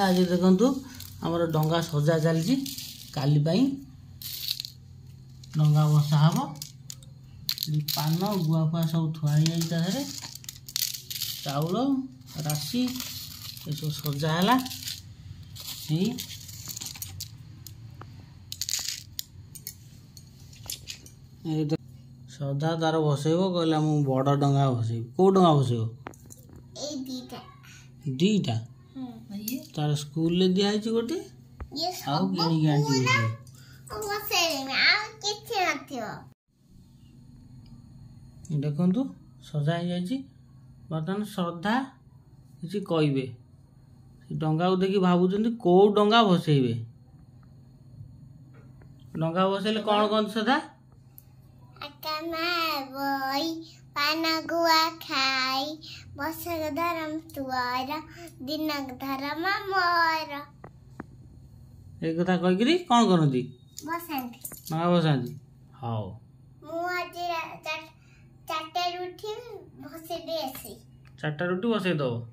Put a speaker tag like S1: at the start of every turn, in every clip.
S1: आज देखु आमर डंगा सजा चलती काली डंगा बसा हम पान गुआ फुआ सब थुआई जाए चाउल राशि ये सब सजा है सदा तार बसैब कहला मु बड़ डंगा बसैब कौ डंगा बसैब दीटा तार स्कूल ले दिया गोटे आउ किणी आंटी देखु सजा हो बर्तमान श्रद्धा किसी कहे डंगा को देखिए भावुं कौ डंगा बसैबे डंगा बसैले कौन कौन श्रद्धा
S2: पान गुआ खाई बसर धरम तुआर दिन धरम मोर
S1: एक कथा कहीकि कौन करती
S2: बसंती
S1: डंगा बसाती हाँ
S2: चारटे रुटी बसे देसी
S1: चारटा रुटी बसई दब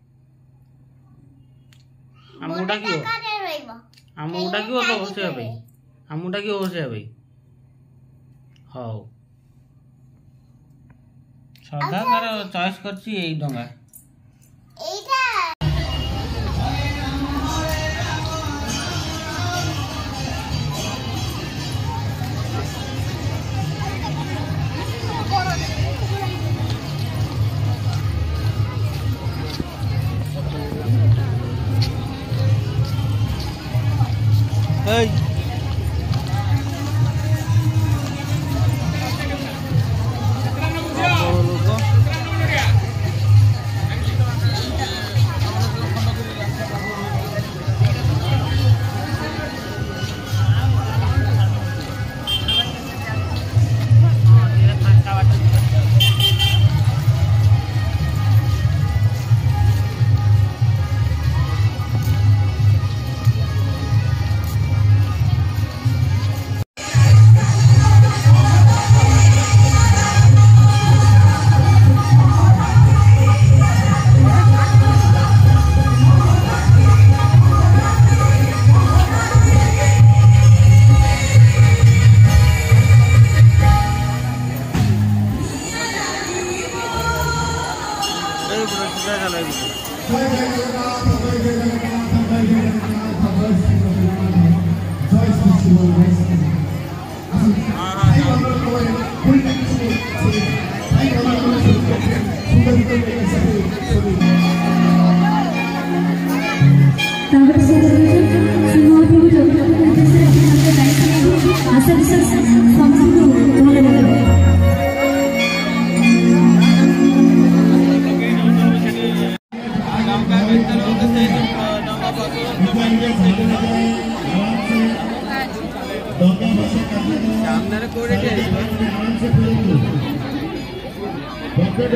S1: आमको डाक आमको डाक तो बसैया आमको डाक बसैया हाँ श्रद्धा तार चॉइस करछि एई डंगा
S2: एटा
S1: ए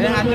S1: हाथ